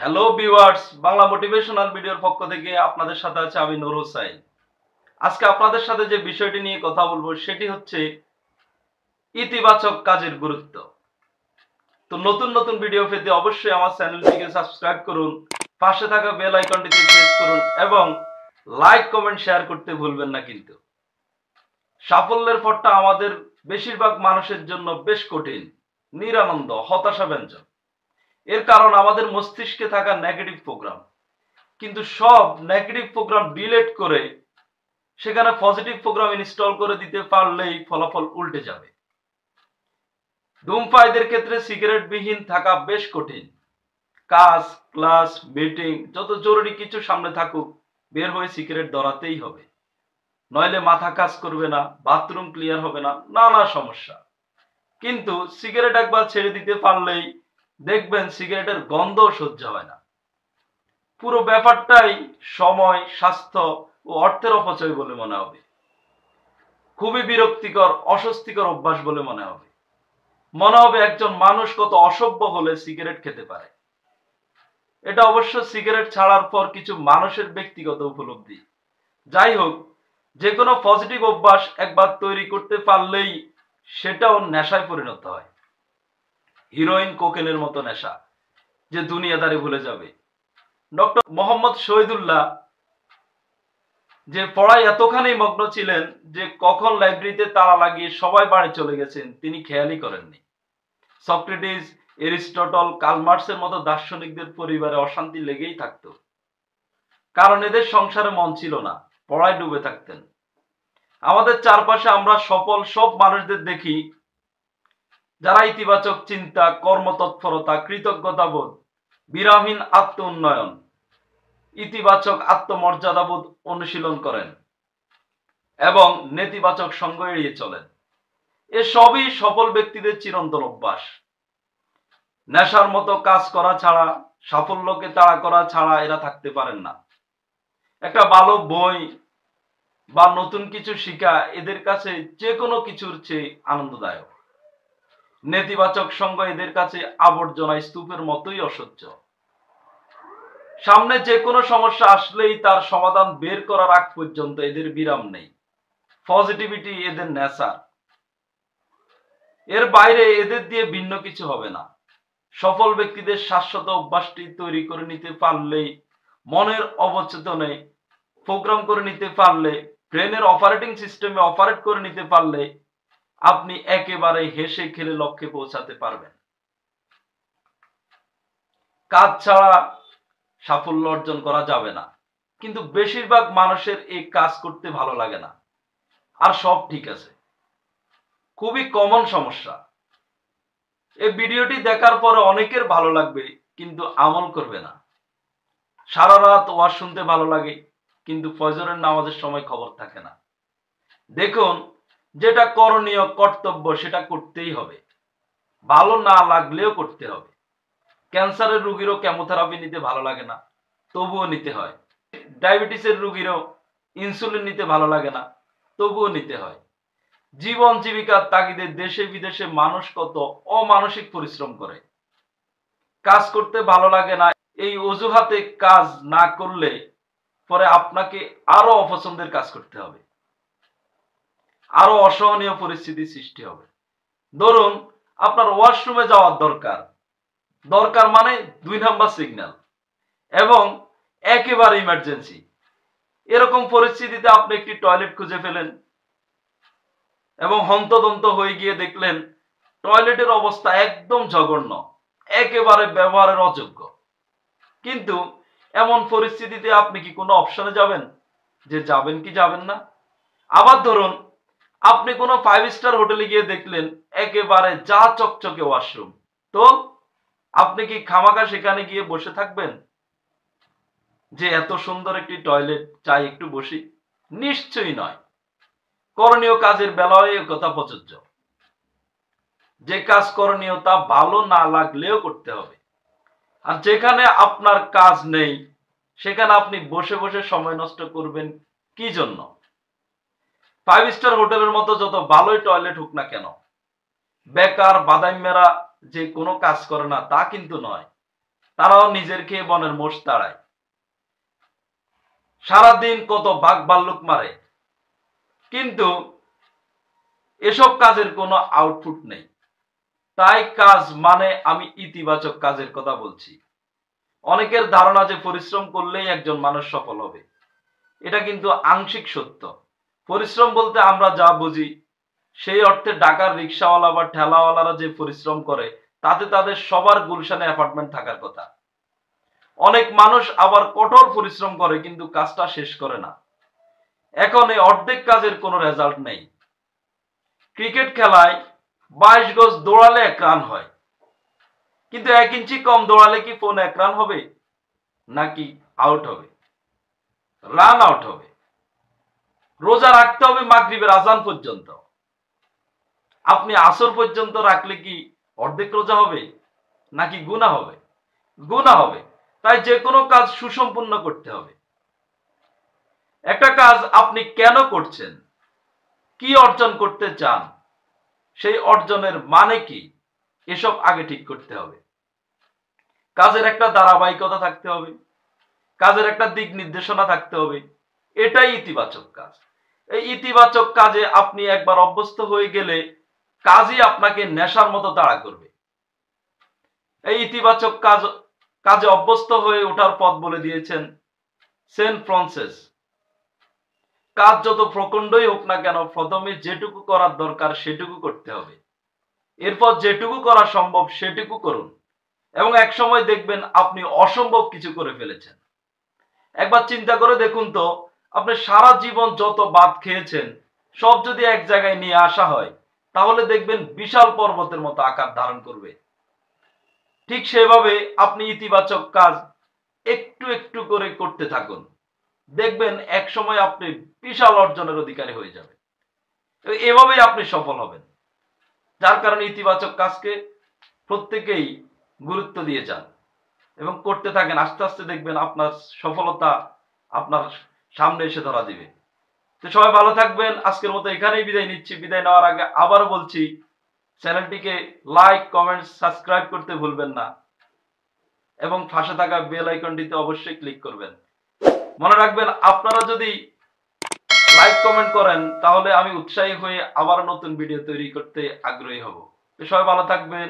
Hello viewers, Bangla motivational ভিডিওর পক্ষ থেকে আপনাদের সাথে আছে আমি নূর হোসাইন। আজকে আপনাদের সাথে যে বিষয়টি নিয়ে কথা বলবো সেটি হচ্ছে ইতিবাচক কাজের গুরুত্ব। তো নতুন নতুন ভিডিও পেতে অবশ্যই আমার চ্যানেলটিকে সাবস্ক্রাইব করুন, পাশে থাকা বেল আইকনটিতে প্রেস করুন এবং লাইক কমেন্ট শেয়ার করতে ভুলবেন না। কিন্তু সাফল্যের পথটা আমাদের বেশিরভাগ মানুষের জন্য বেশ কঠিন, নিরানন্দ, হতাশাব্যঞ্জক। এর কারণ আমাদের মস্তিষ্কে থাকা নেগেটিভ প্রোগ্রাম। কিন্তু সব নেগেটিভ প্রোগ্রাম ডিলিট করে সেখানে পজিটিভ প্রোগ্রাম ইনস্টল করে দিতে পারলেই ফলাফল উল্টে যাবে। ধূমপায়ীদের ক্ষেত্রে সিগারেট বিহীন থাকা বেশ কঠিন। কাজ, ক্লাস, মিটিং যত জরুরি কিছু সামনে থাকুক, বের হয়ে সিগারেট ধরাতেই হবে, নইলে মাথা কাজ করবে না, বাথরুম ক্লিয়ার হবে না, নানা সমস্যা। কিন্তু সিগারেট একবার ছেড়ে দিতে পারলেই দেখবেন সিগারেটের গন্ধ সহ্য হয় না। পুরো ব্যাপারটাই সময়, স্বাস্থ্য ও অর্থের অপচয় বলে মনে হবে। খুবই বিরক্তিকর, অস্বস্তিকর অভ্যাস বলে মনে হবে। মনে হবে একজন মানুষ কত অসভ্য হলে সিগারেট খেতে পারে। এটা অবশ্য সিগারেট ছাড়ার পর কিছু মানুষের ব্যক্তিগত উপলব্ধি। যাই হোক, যে কোনো পজিটিভ অভ্যাস একবার তৈরি করতে পারলেই সেটাও নেশায় পরিণত হয়। হিরোইন, কোকেনের মতো নেশা, যে দুনিয়াদারি ভুলে যাবে। ডক্টর মোহাম্মদ শহীদুল্লাহ যে পড়ায় এতখানি মগ্ন ছিলেন যে কখন লাইব্রেরিতে তালা লাগিয়ে সবাই বাড়ি চলে গেছেন তিনি খেয়ালই করেননি। সক্রেটিস, এরিস্টটল, কার্ল মার্কসের মতো দার্শনিকদের পরিবারে অশান্তি লেগেই থাকতো, কারণ এদের সংসারে মন ছিল না, পড়ায় ডুবে থাকতেন। আমাদের চারপাশে আমরা সব মানুষদের দেখি যারা ইতিবাচক চিন্তা, কর্মতৎপরতা, কৃতজ্ঞতাবোধ, বিরামহীন আত্ম উন্নয়ন, ইতিবাচক আত্মমর্যাদাবোধ অনুশীলন করেন এবং নেতিবাচক সঙ্গ এড়িয়ে চলেন। এসবই সফল ব্যক্তিদের চিরন্তন অভ্যাস। নেশার মতো কাজ করা ছাড়া, সাফল্যকে তাড়া করা ছাড়া এরা থাকতে পারেন না। একটা ভালো বই বা নতুন কিছু শিখা এদের কাছে যে কোনো কিছুর চেয়ে আনন্দদায়ক। নেতিবাচক সঙ্গ এদের কাছে আবর্জনা স্তূপের মতোই অসহ্য। সামনে যে কোনো সমস্যা আসলেই তার সমাধান বের করার আগ পর্যন্ত এদের বিরাম নেই। পজিটিভিটি এদের নেশার। এর বাইরে এদের দিয়ে ভিন্ন কিছু হবে না। সফল ব্যক্তিদের শাশ্বত অভ্যাসটি তৈরি করে নিতে পারলেই, মনের অবচেতনে প্রোগ্রাম করে নিতে পারলে, ব্রেনের অপারেটিং সিস্টেমে অপারেট করে নিতে পারলে আপনি একেবারে হেসে খেলে লক্ষ্যে পৌঁছাতে পারবেন। কাজ ছাড়া সাফল্য অর্জন করা যাবে না, কিন্তু বেশিরভাগ মানুষের এই কাজ করতে ভালো লাগে না। আর সব ঠিক আছে, খুবই কমন সমস্যা। এই ভিডিওটি দেখার পরে অনেকের ভালো লাগবে, কিন্তু আমল করবে না। সারা রাত ওয়াজ শুনতে ভালো লাগে, কিন্তু ফজরের নামাজের সময় খবর থাকে না। দেখুন, যেটা করণীয়, কর্তব্য, সেটা করতেই হবে, ভালো না লাগলেও করতে হবে। ক্যান্সারের রোগীরও কেমোথেরাপি নিতে ভালো লাগে না, তবুও নিতে হয়। ডায়াবেটিসের রোগীরও ইনসুলিন নিতে ভালো লাগে না, তবুও নিতে হয়। জীবন জীবিকার তাগিদে দেশে বিদেশে মানুষ কত অমানসিক পরিশ্রম করে। কাজ করতে ভালো লাগে না এই অজুহাতে কাজ না করলে পরে আপনাকে আরো অপছন্দের কাজ করতে হবে, আরো অসহনীয় পরিস্থিতি সৃষ্টি হবে। ধরুন, আপনার ওয়াশরুমে যাওয়ার দরকার মানে 2 নাম্বার সিগন্যাল এবং একেবারে ইমার্জেন্সি। এরকম পরিস্থিতিতে আপনি একটি টয়লেট খুঁজে ফেলেন এবং হন্তদন্ত হয়ে গিয়ে দেখলেন টয়লেটের অবস্থা একদম জঘন্য, একেবারে ব্যবহারের অযোগ্য। কিন্তু এমন পরিস্থিতিতে আপনি কি কোনো অপশনে যাবেন যে যাবেন কি যাবেন না? আবার ধরুন, আপনি কোনো 5 স্টার হোটেলে গিয়ে দেখলেন একেবারে যা চকচকে ওয়াশরুম, তো আপনি কি খামাখা সেখানে গিয়ে বসে থাকবেন যে এত সুন্দর একটি টয়লেট, চাই একটু বসি? নিশ্চয়ই নয়। করণীয় কাজের বেলায় কথা প্রযোজ্য। যে কাজ করণীয় তা ভালো না লাগলেও করতে হবে। আর যেখানে আপনার কাজ নেই সেখানে আপনি বসে বসে সময় নষ্ট করবেন কি জন্য? 5 স্টার হোটেলের মতো যত ভালোই টয়লেট হোক না কেন, বেকার বাদাইম্যেরা যে কোনো কাজ করে না তা কিন্তু নয়। তারাও নিজের খেয়ে বনের মোষ তাড়ায়, সারাদিন কত বাঘ ভাল্লুক মারে, কিন্তু এসব কাজের কোনো আউটপুট নেই। তাই কাজ মানে আমি ইতিবাচক কাজের কথা বলছি। অনেকের ধারণা যে পরিশ্রম করলেই একজন মানুষ সফল হবে, এটা কিন্তু আংশিক সত্য। পরিশ্রম বলতে আমরা যা বুঝি সেই অর্থে ঢাকার রিক্সাওয়ালা বা ঠেলাওয়ালারা যে পরিশ্রম করে তাতে তাদের সবার গুলশানে অ্যাপার্টমেন্ট থাকার কথা। অনেক মানুষ আবার কঠোর পরিশ্রম করে কিন্তু কাজটা শেষ করে না। এখন এই অর্ধেক কাজের কোনো রেজাল্ট নেই। ক্রিকেট খেলায় 22 গজ দৌড়ালে 1 রান হয়, কিন্তু 1 ইঞ্চি কম দৌড়ালে কি ফোন 1 রান হবে নাকি আউট হবে? রান আউট হবে। রোজা রাখতে হবে মাগরিবের আজান পর্যন্ত, আপনি আসর পর্যন্ত রাখলে কি অর্ধেক রোজা হবে নাকি গুনাহ হবে? গুনাহ হবে। তাই যে কোনো কাজ সুসম্পন্ন করতে হবে। একটা কাজ আপনি কেন করছেন, কি অর্জন করতে চান, সেই অর্জনের মানে কি, এসব আগে ঠিক করতে হবে। কাজের একটা ধারাবাহিকতা থাকতে হবে, কাজের একটা দিক নির্দেশনা থাকতে হবে। এটাই ইতিবাচক কাজ। এই ইতিবাচক কাজে আপনি একবার অভ্যস্ত হয়ে গেলে কাজই আপনাকে নেশার মতো তাড়া করবে। এই ইতিবাচক কাজে অভ্যস্ত হয়ে ওঠার পথ বলে দিয়েছেন সেন্ট ফ্রান্সিস। কাজ যত প্রকাণ্ডই হোক না কেন, প্রথমে যেটুকু করার দরকার সেটুকু করতে হবে, এরপর যেটুকু করা সম্ভব সেটুকু করুন, এবং এক সময় দেখবেন আপনি অসম্ভব কিছু করে ফেলেছেন। একবার চিন্তা করে দেখুন তো, আপনি সারা জীবন যত ভাত খেয়েছেন সব যদি এক জায়গায় নিয়ে আসা হয়, তাহলে দেখবেন বিশাল পর্বতের মতো আকার ধারণ করবে। ঠিক সেভাবে আপনি ইতিবাচক কাজ একটু একটু করে করতে থাকুন, দেখবেন এক সময় আপনি বিশাল অর্জনের অধিকারী হয়ে যাবেন। এভাবেই আপনি সফল হবেন। যার কারণে ইতিবাচক কাজকে প্রত্যেকেই গুরুত্ব দিয়ে যান এবং করতে থাকেন। আস্তে আস্তে দেখবেন আপনার সফলতা আপনার সামনে এসে ধরা দিবে। তো সবাই ভালো থাকবেন। আজকের মতো এখানেই বিদায় নিচ্ছি। বিদায় নেওয়ার আগে আবার বলছি, চ্যানেলটিকে লাইক, কমেন্ট, সাবস্ক্রাইব করতে ভুলবেন না এবং পাশে থাকা বেল আইকনটিতে অবশ্যই ক্লিক করবেন। মনে রাখবেন, আপনারা যদি লাইক কমেন্ট করেন তাহলে আমি উৎসাহী হয়ে আবার নতুন ভিডিও তৈরি করতে আগ্রহী হব। তো সবাই ভালো থাকবেন।